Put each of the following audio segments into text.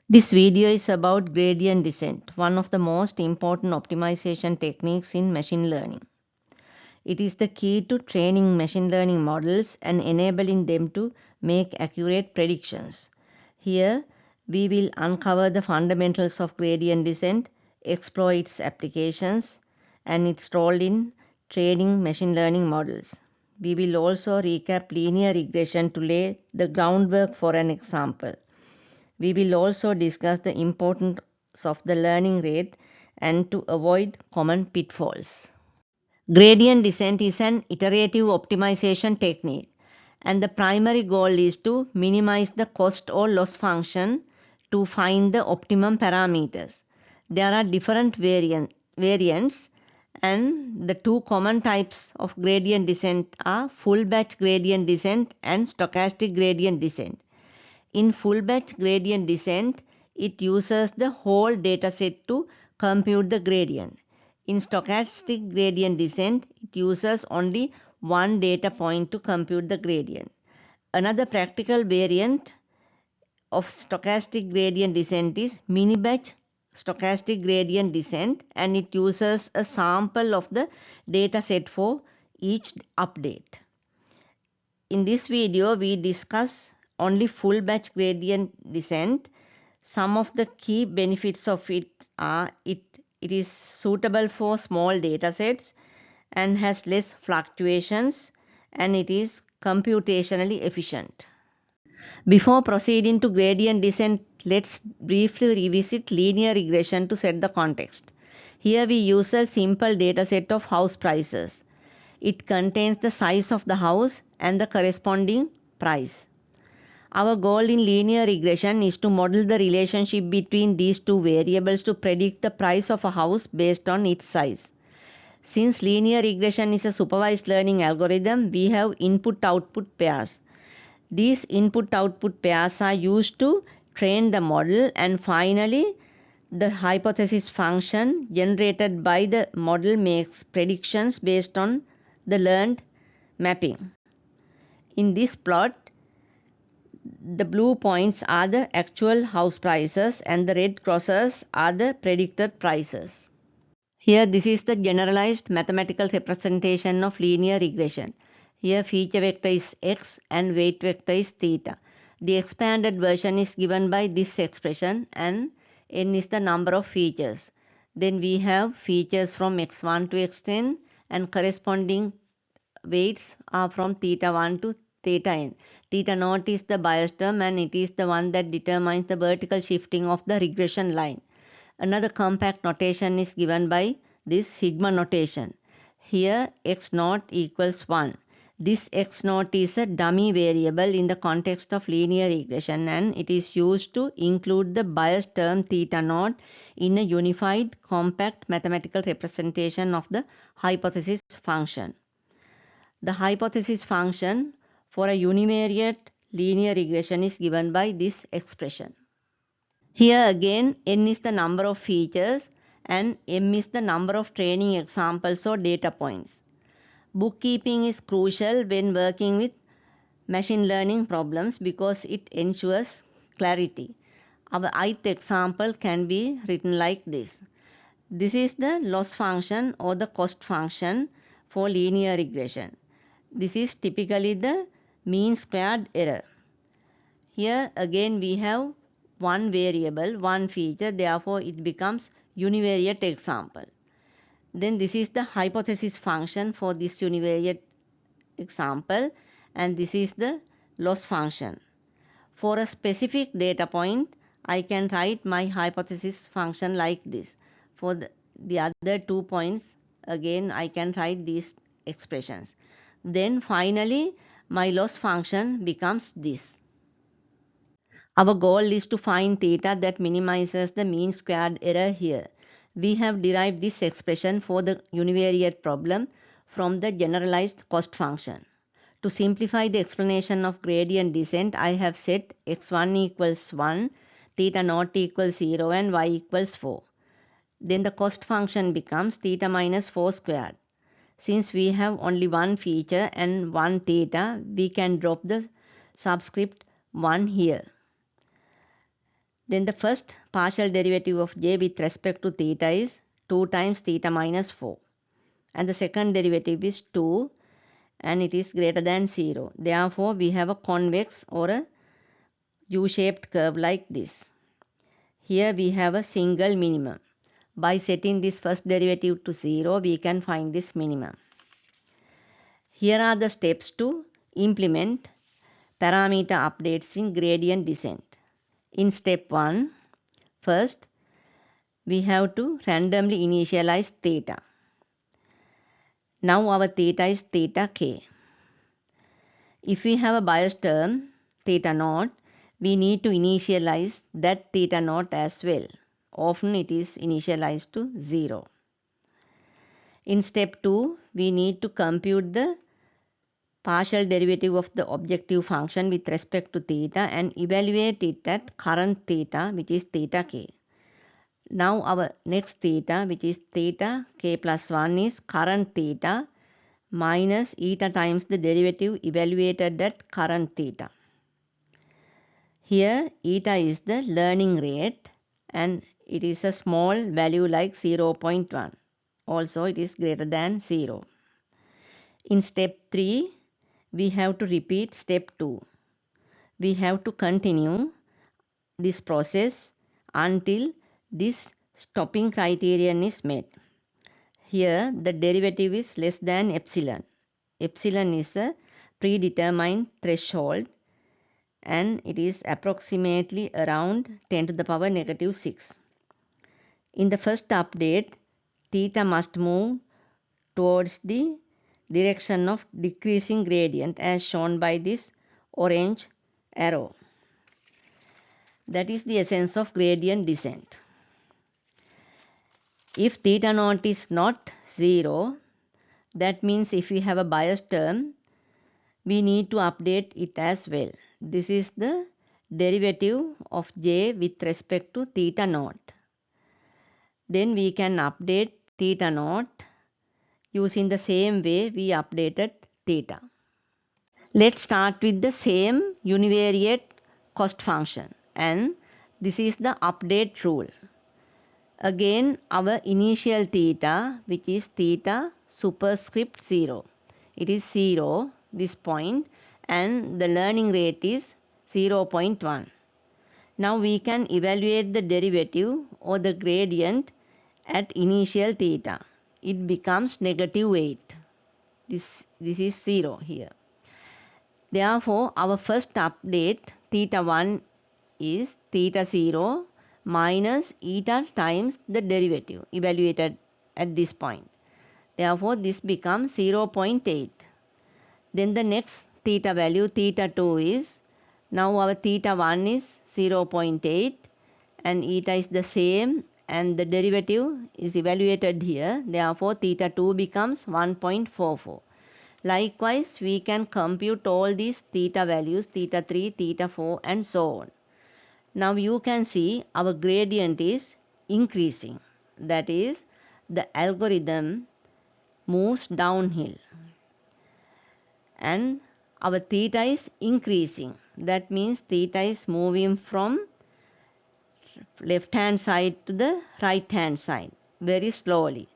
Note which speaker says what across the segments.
Speaker 1: This video is about gradient descent, one of the most important optimization techniques in machine learning. It is the key to training machine learning models and enabling them to make accurate predictions. Here, we will uncover the fundamentals of gradient descent, explore its applications, and its role in training machine learning models. We will also recap linear regression to lay the groundwork for an example. We will also discuss the importance of the learning rate and to avoid common pitfalls. Gradient descent is an iterative optimization technique, and the primary goal is to minimize the cost or loss function to find the optimum parameters. There are different variants, and the two common types of gradient descent are full batch gradient descent and stochastic gradient descent. In full batch gradient descent, it uses the whole dataset to compute the gradient. In stochastic gradient descent, it uses only one data point to compute the gradient. Another practical variant of stochastic gradient descent is mini batch stochastic gradient descent, and it uses a sample of the dataset for each update. In this video, we discuss only full batch gradient descent. Some of the key benefits of it are it is suitable for small data sets and has less fluctuations, and it is computationally efficient. Before proceeding to gradient descent, let's briefly revisit linear regression to set the context. Here we use a simple data set of house prices. It contains the size of the house and the corresponding price. Our goal in linear regression is to model the relationship between these two variables to predict the price of a house based on its size. Since linear regression is a supervised learning algorithm, we have input-output pairs. These input-output pairs are used to train the model, and finally, the hypothesis function generated by the model makes predictions based on the learned mapping. In this plot, the blue points are the actual house prices and the red crosses are the predicted prices. Here this is the generalized mathematical representation of linear regression. Here feature vector is x and weight vector is theta. The expanded version is given by this expression, and n is the number of features. Then we have features from x1 to xn, and corresponding weights are from theta 1 to theta n. Theta naught is the bias term, and it is the one that determines the vertical shifting of the regression line. Another compact notation is given by this sigma notation. Here x naught equals 1. This x naught is a dummy variable in the context of linear regression, and it is used to include the bias term theta naught in a unified compact mathematical representation of the hypothesis function. The hypothesis function for a univariate linear regression is given by this expression. Here again, n is the number of features and m is the number of training examples or data points. Bookkeeping is crucial when working with machine learning problems because it ensures clarity. Our ith example can be written like this. This is the loss function or the cost function for linear regression. This is typically the mean squared error. Here again we have one variable, one feature, therefore it becomes univariate example. Then this is the hypothesis function for this univariate example, and this is the loss function. For a specific data point, I can write my hypothesis function like this. For the other 2 points, again I can write these expressions. Then finally, my loss function becomes this. Our goal is to find theta that minimizes the mean squared error here. We have derived this expression for the univariate problem from the generalized cost function. To simplify the explanation of gradient descent, I have set x1 equals 1, theta naught equals 0 and y equals 4. Then the cost function becomes theta minus 4 squared. Since we have only one feature and one theta, we can drop the subscript 1 here. Then the first partial derivative of j with respect to theta is 2 times theta minus 4. And the second derivative is 2 and it is greater than 0. Therefore, we have a convex or a U-shaped curve like this. Here we have a single minimum. By setting this first derivative to 0, we can find this minimum. Here are the steps to implement parameter updates in gradient descent. In step 1, first we have to randomly initialize theta. Now our theta is theta k. If we have a bias term theta naught, we need to initialize that theta naught as well. Often it is initialized to 0. In step 2, we need to compute the partial derivative of the objective function with respect to theta and evaluate it at current theta, which is theta k. Now our next theta, which is theta k plus 1, is current theta minus eta times the derivative evaluated at current theta. Here eta is the learning rate and it is a small value like 0.1. Also it is greater than 0. In step 3, we have to repeat step 2. We have to continue this process until this stopping criterion is met. Here the derivative is less than epsilon. Epsilon is a predetermined threshold and it is approximately around 10 to the power negative 6. In the first update, theta must move towards the direction of decreasing gradient as shown by this orange arrow. That is the essence of gradient descent. If theta naught is not 0, that means if we have a bias term, we need to update it as well. This is the derivative of j with respect to theta naught. Then we can update theta naught using the same way we updated theta. Let's start with the same univariate cost function and this is the update rule. Again our initial theta, which is theta superscript 0. It is 0 this point and the learning rate is 0.1. Now we can evaluate the derivative or the gradient at initial theta. It becomes negative 8. This is 0 here. Therefore, our first update theta 1 is theta 0 minus eta times the derivative evaluated at this point. Therefore, this becomes 0.8. Then the next theta value theta 2 is, now our theta 1 is 0.8 and eta is the same and the derivative is evaluated here. Therefore, theta 2 becomes 1.44. Likewise, we can compute all these theta values, theta 3, theta 4 and so on. Now you can see our gradient is increasing. That is, the algorithm moves downhill. And our theta is increasing. That means theta is moving from left hand side to the right hand side very slowly.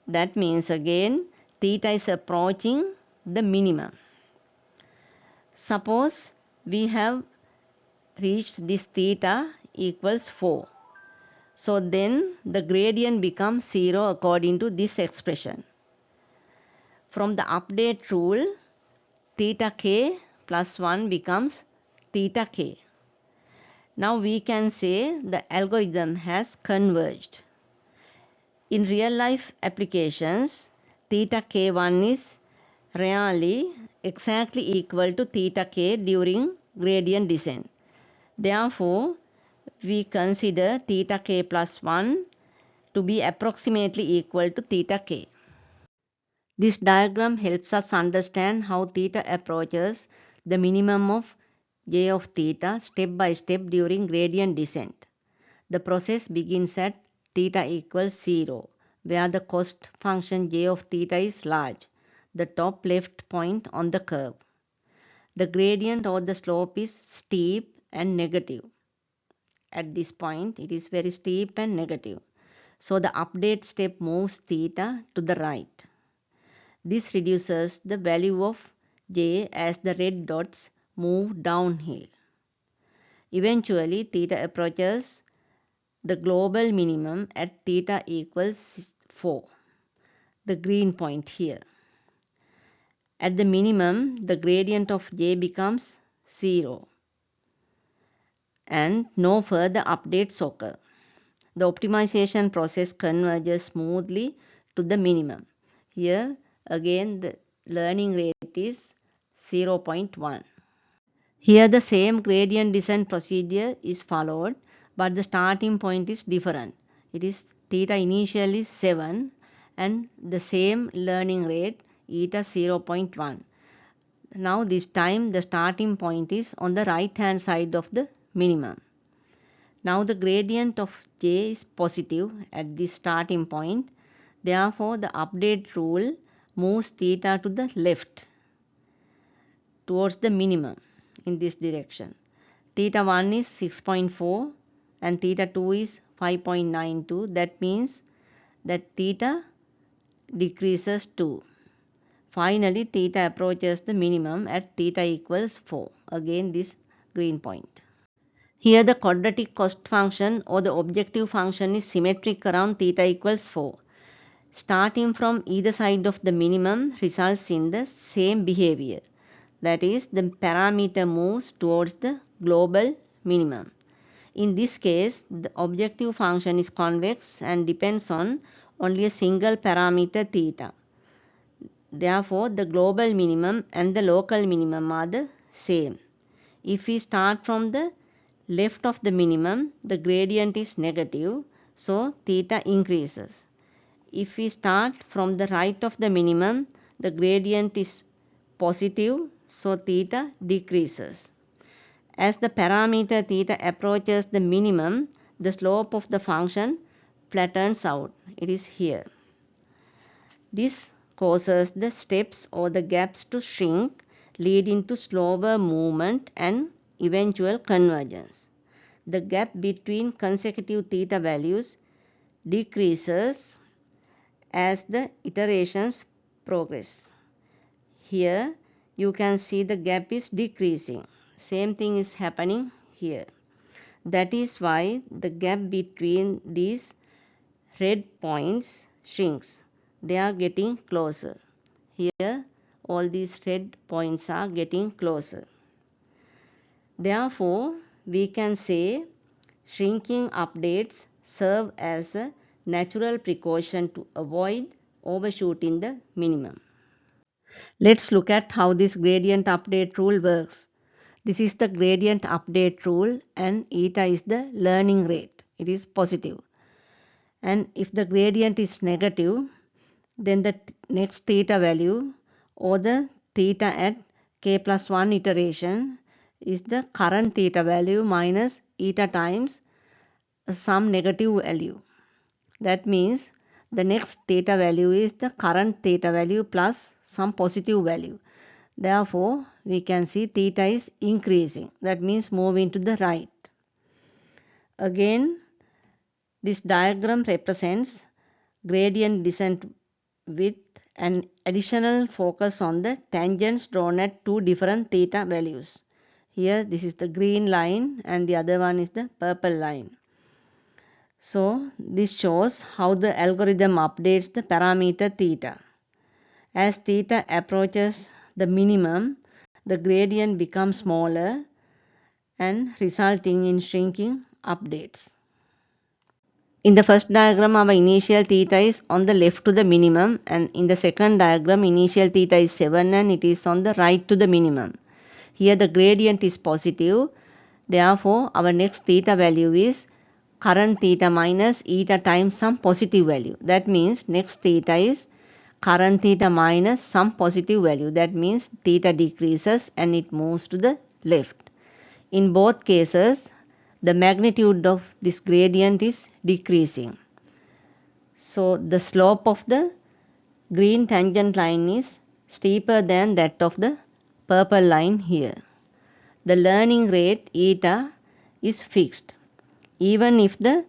Speaker 1: That means again theta is approaching the minimum. Suppose we have reached this theta equals 4. So then the gradient becomes 0 according to this expression. From the update rule, theta k plus 1 becomes theta k. Now we can say the algorithm has converged. In real life applications, theta k1 is rarely exactly equal to theta k during gradient descent. Therefore, we consider theta k plus 1 to be approximately equal to theta k. This diagram helps us understand how theta approaches the minimum of j of theta step by step during gradient descent. The process begins at theta equals 0, where the cost function j of theta is large, the top left point on the curve. The gradient or the slope is steep and negative. at this point. It is very steep and negative. So the update step moves theta to the right. This reduces the value of j as the red dots move downhill. Eventually, theta approaches the global minimum at theta equals 4, the green point here. At the minimum, the gradient of j becomes 0 and no further updates occur. The optimization process converges smoothly to the minimum. Here again the learning rate is 0.1. Here the same gradient descent procedure is followed, but the starting point is different. It is theta initially 7 and the same learning rate eta 0.1. Now this time the starting point is on the right hand side of the minimum. Now the gradient of j is positive at this starting point. Therefore the update rule moves theta to the left towards the minimum in this direction. Theta 1 is 6.4 and theta 2 is 5.92. That means that theta decreases too. Finally, theta approaches the minimum at theta equals 4. Again this green point. Here the quadratic cost function or the objective function is symmetric around theta equals 4. Starting from either side of the minimum results in the same behavior. That is, the parameter moves towards the global minimum. In this case, the objective function is convex and depends on only a single parameter theta. Therefore, the global minimum and the local minimum are the same. If we start from the left of the minimum, the gradient is negative, so theta increases. If we start from the right of the minimum, the gradient is positive, so theta decreases. As the parameter theta approaches the minimum, the slope of the function flattens out. It is here. This causes the steps or the gaps to shrink, leading to slower movement and eventual convergence. The gap between consecutive theta values decreases as the iterations progress. Here you can see the gap is decreasing. Same thing is happening here. That is why the gap between these red points shrinks. They are getting closer. Here all these red points are getting closer. Therefore, we can say shrinking updates serve as a natural precaution to avoid overshooting the minimum. Let's look at how this gradient update rule works. This is the gradient update rule and eta is the learning rate. It is positive. And if the gradient is negative, then the next theta value or the theta at k plus 1 iteration is the current theta value minus eta times some negative value. That means the next theta value is the current theta value plus some positive value. Therefore, we can see theta is increasing. That means moving to the right. Again, this diagram represents gradient descent with an additional focus on the tangents drawn at two different theta values. Here this is the green line and the other one is the purple line. So this shows how the algorithm updates the parameter theta. As theta approaches the minimum, the gradient becomes smaller and resulting in shrinking updates. In the first diagram, our initial theta is on the left to the minimum, and in the second diagram, initial theta is 7 and it is on the right to the minimum. Here the gradient is positive. Therefore, our next theta value is current theta minus eta times some positive value. That means next theta is current theta minus some positive value. That means theta decreases and it moves to the left. In both cases, the magnitude of this gradient is decreasing. So the slope of the green tangent line is steeper than that of the purple line here. The learning rate eta is fixed. Even if the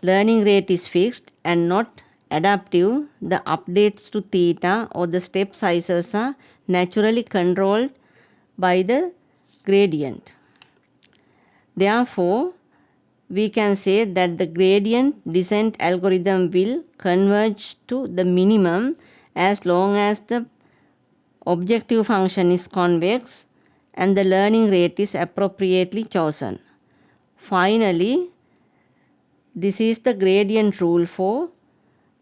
Speaker 1: learning rate is fixed and not adaptive, the updates to theta or the step sizes are naturally controlled by the gradient. Therefore, we can say that the gradient descent algorithm will converge to the minimum as long as the objective function is convex and the learning rate is appropriately chosen. Finally, this is the gradient rule for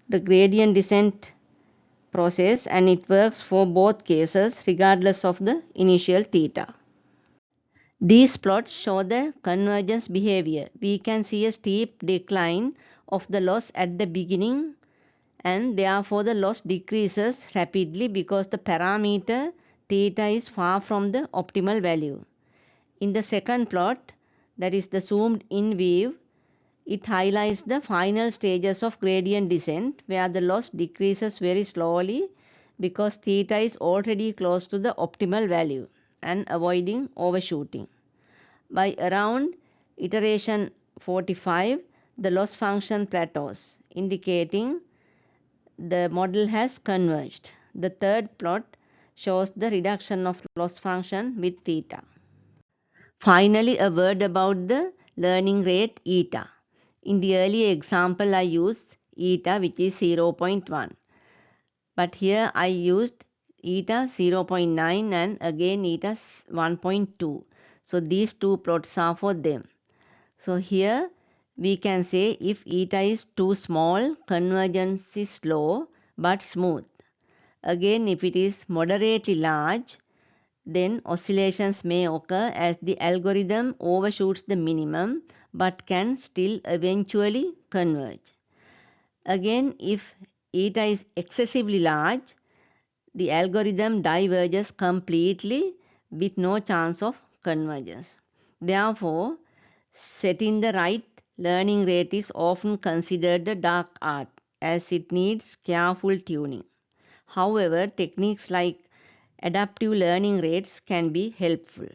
Speaker 1: the gradient descent process, and it works for both cases regardless of the initial theta. These plots show the convergence behavior. We can see a steep decline of the loss at the beginning, and therefore the loss decreases rapidly because the parameter theta is far from the optimal value. In the second plot, that is the zoomed in view, it highlights the final stages of gradient descent where the loss decreases very slowly because theta is already close to the optimal value and avoiding overshooting. By around iteration 45, the loss function plateaus, indicating the model has converged. The third plot shows the reduction of loss function with theta. Finally, a word about the learning rate eta. In the earlier example, I used eta, which is 0.1. But here I used eta 0.9 and again eta 1.2. So these two plots are for them. So here we can say if eta is too small, convergence is slow but smooth. Again, if it is moderately large, then oscillations may occur as the algorithm overshoots the minimum but can still eventually converge. Again, if eta is excessively large, the algorithm diverges completely with no chance of convergence. Therefore, setting the right learning rate is often considered a dark art as it needs careful tuning. However, techniques like adaptive learning rates can be helpful.